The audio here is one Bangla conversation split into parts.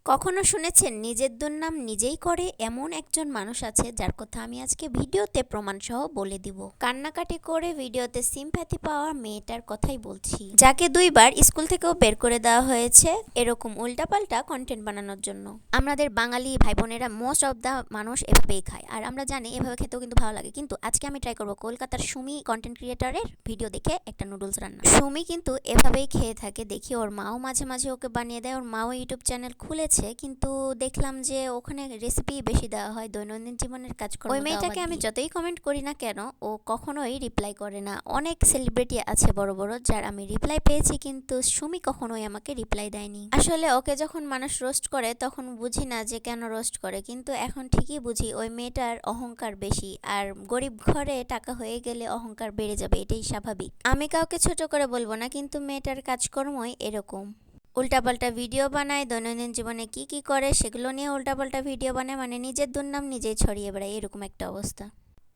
কখনো শুনেছেন নিজের দুর্নাম নিজেই করে? এমন একজন মানুষ আছে যার কথা আমি আজকে ভিডিওতে প্রমাণ সহ বলে দিব। কান্নাকাটি করে ভিডিওতে সিম্প্যাথি পাওয়া মেয়েটার কথাই বলছি, যাকে 2বার স্কুল থেকেও বের করে দেওয়া হয়েছে এরকম উল্টাপাল্টা কন্টেন্ট বানানোর জন্য। আমাদের বাঙালি ভাই বোনেরা মোস্ট অফ দা মানুষ এভাবেই খায়, আর আমরা জানি এভাবে খেতেও কিন্তু ভালো লাগে। কিন্তু আজকে আমি ট্রাই করবো কলকাতার সুমি কন্টেন্ট ক্রিয়েটরের ভিডিও দেখে একটা নুডলস রান্না। সুমি কিন্তু এভাবেই খেয়ে থাকে, দেখি ওর মাও মাঝে মাঝে ওকে বানিয়ে দেয়। ওর মাও ইউটিউব চ্যানেল খুলেছে, কিন্তু দেখলাম যে ওখানে রেসিপি বেশি দেওয়া হয়, দৈনন্দিন জীবনের কাজকর্ম। ওই মেয়েটাকে আমি যতই কমেন্ট করি না কেন, ও কখনোই রিপ্লাই করে না। অনেক সেলিব্রিটি আছে বড় বড় যার আমি রিপ্লাই পেয়েছি, কিন্তু সুমি কখনোই আমাকে রিপ্লাই দেয়নি। আসলে ওকে যখন মানুষ রোস্ট করে তখন বুঝি না যে কেন রোস্ট করে, কিন্তু এখন ঠিকই বুঝি ওই মেয়েটার অহংকার বেশি, আর গরিব ঘরে টাকা হয়ে গেলে অহংকার বেড়ে যাবে, এটাই স্বাভাবিক। আমি কাউকে ছোট করে বলবো না, কিন্তু মেয়েটার কাজকর্মই এরকম। উল্টাপাল্টা ভিডিও বানায়, দৈনন্দিন জীবনে কি কি করে সেগুলো নিয়ে উল্টাপাল্টা ভিডিও বানায়, মানে নিজের দুর্নাম নিজেই ছড়িয়ে বেড়ায়, এরকম একটা অবস্থা।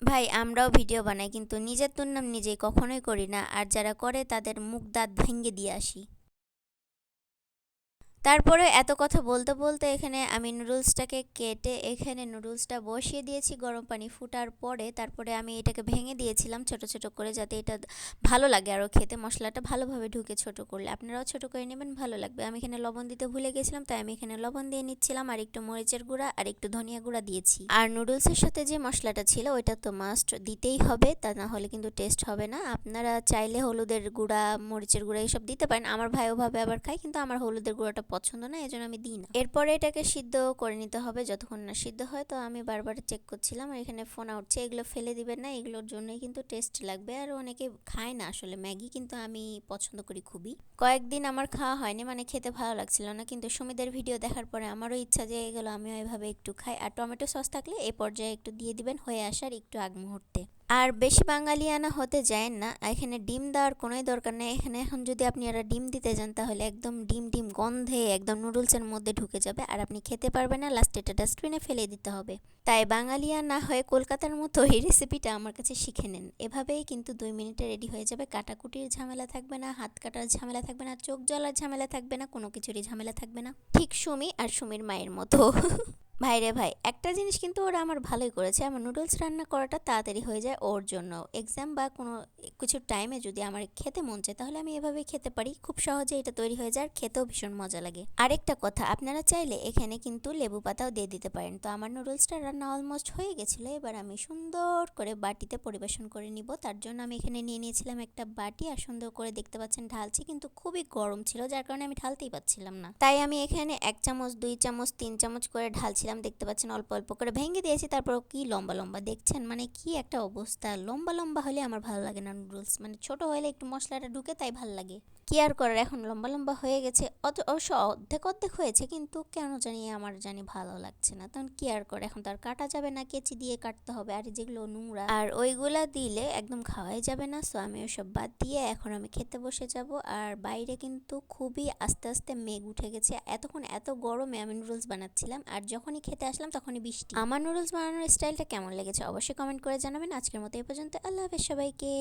ভাই, আমরাও ভিডিও বানাই, কিন্তু নিজের দুর্নাম নিজেই কখনোই করি না, আর যারা করে তাদের মুখ দাঁত ভেঙে দিয়ে আসি। তারপরে এত কথা বলতে বলতে এখানে আমি নুডলসটাকে কেটে এখানে নুডলসটা বসিয়ে দিয়েছি গরম পানি ফুটার পরে। তারপরে আমি এটাকে ভেঙে দিয়েছিলাম ছোট ছোট করে, যাতে এটা ভালো লাগে আরও খেতে, মশলাটা ভালোভাবে ঢুকে ছোট করলে। আপনারাও ছোট করে নেবেন, ভালো লাগবে। আমি এখানে লবণ দিতে ভুলে গেছিলাম, তাই আমি এখানে লবণ দিয়ে নিচ্ছিলাম, আর একটু মরিচের গুঁড়া আর একটু ধনিয়া গুঁড়া দিয়েছি। আর নুডলসের সাথে যে মশলাটা ছিল ওইটা তো মাস্ট দিতেই হবে, তা না হলে কিন্তু টেস্ট হবে না। আপনারা চাইলে হলুদের গুঁড়া, মরিচের গুঁড়া এসব দিতে পারেন। আমার ভাই ওভাবে আবার খায়, কিন্তু আমার হলুদের গুঁড়াটা পছন্দ না, এই জন্য আমি দিই না। এরপরে এটাকে সিদ্ধ করে নিতে হবে, যতক্ষণ না সিদ্ধ হয়। তো আমি বারবার চেক করছিলাম, আর এখানে ফোনা উঠছে। এগুলো ফেলে দিবেন না, এগুলোর জন্যই কিন্তু টেস্ট লাগবে। আর অনেকে খায় না আসলে ম্যাগি, কিন্তু আমি পছন্দ করি খুবই। কয়েকদিন আমার খাওয়া হয়নি, মানে খেতে ভালো লাগছিল না, কিন্তু সুমিদের ভিডিও দেখার পরে আমারও ইচ্ছা যে এগুলো আমিও এভাবে একটু খাই। আর টমেটো সস থাকলে এই পর্যায়ে একটু দিয়ে দিবেন হয়ে আসার একটু আগ মুহূর্তে। আর বেশি বাঙালিয়ানা হতে যায় না, এখানে ডিম দেওয়ার কোনোই দরকার নেই। এখানে এখন যদি আপনি আর ডিম দিতে যান তাহলে একদম ডিম ডিম গন্ধে একদম নুডলসের মধ্যে ঢুকে যাবে, আর আপনি খেতে পারবেন না, লাস্টে এটা ডাস্টবিনে ফেলে দিতে হবে। তাই বাঙালিয়া না হয়ে কলকাতার মতো এই রেসিপিটা আমার কাছে শিখে নেন। এভাবেই কিন্তু 2 মিনিটে রেডি হয়ে যাবে। কাটাকুটির ঝামেলা থাকবে না, হাত কাটার ঝামেলা থাকবে না, চোখ জ্বলার ঝামেলা থাকবে না, কোনো কিছুরই ঝামেলা থাকবে না। ঠিক সুমি আর সুমির মায়ের মতো। ভাই রে ভাই, একটা জিনিস কিন্তু ওরা আমার ভালোই করেছে, আমার নুডলস রান্না করাটা তাড়াতাড়ি হয়ে যায় ওর জন্য। এক্সাম বা কোনো কিছু টাইমে যদি আমার খেতে মন চায় তাহলে আমি এভাবেই খেতে পারি, খুব সহজে এটা তৈরি হয়ে যায়, আর খেতেও ভীষণ মজা লাগে। আরেকটা কথা, আপনারা চাইলে এখানে কিন্তু লেবু পাতাও দিয়ে দিতে পারেন। তো আমার নুডলসটা রান্না অলমোস্ট হয়ে গেছিলো, এবার আমি সুন্দর করে বাটিতে পরিবেশন করে নিব। তার জন্য আমি এখানে নিয়ে নিয়েছিলাম একটা বাটি, আর সুন্দর করে দেখতে পাচ্ছেন ঢালছি, কিন্তু খুবই গরম ছিল যার কারণে আমি ঢালতেই পারছিলাম না। তাই আমি এখানে 1 চামচ, 2 চামচ, 3 চামচ করে ঢালছি, দেখতে পাচ্ছেন অল্প অল্প করে ভেঙে দিয়েছি। তারপর কি লম্বা লম্বা দেখছেন, মানে কি একটা অবস্থা। লম্বা লম্বা হলে আমার ভালো লাগে না নুডলস, মানে ছোট হলে একটু মশলাটা ঢুকে তাই ভালো লাগে। কি আর করার, এখন লম্বা লম্বা হয়ে গেছে, অবশ্য অর্ধেক অর্ধেক হয়েছে, কিন্তু কেন জানি আমার ভালো লাগছে না। তখন কি আর করে, এখন তো আর কাটা যাবে না, কেচি দিয়ে কাটতে হবে, আর যেগুলো নোংরা আর ওইগুলা দিলে একদম খাওয়াই যাবে না। সো আমি ওসব বাদ দিয়ে এখন আমি খেতে বসে যাব। আর বাইরে কিন্তু খুবই আস্তে আস্তে মেঘ উঠে গেছে, এতক্ষণ এত গরমে আমি নুডলস বানাচ্ছিলাম, আর যখনই খেতে আসলাম তখনই বৃষ্টি। আমার নুডলস বানানোর স্টাইলটা কেমন লেগেছে অবশ্যই কমেন্ট করে জানাবেন। আজকের মতো এই পর্যন্ত, আল্লাহ হাফেজ সবাইকে।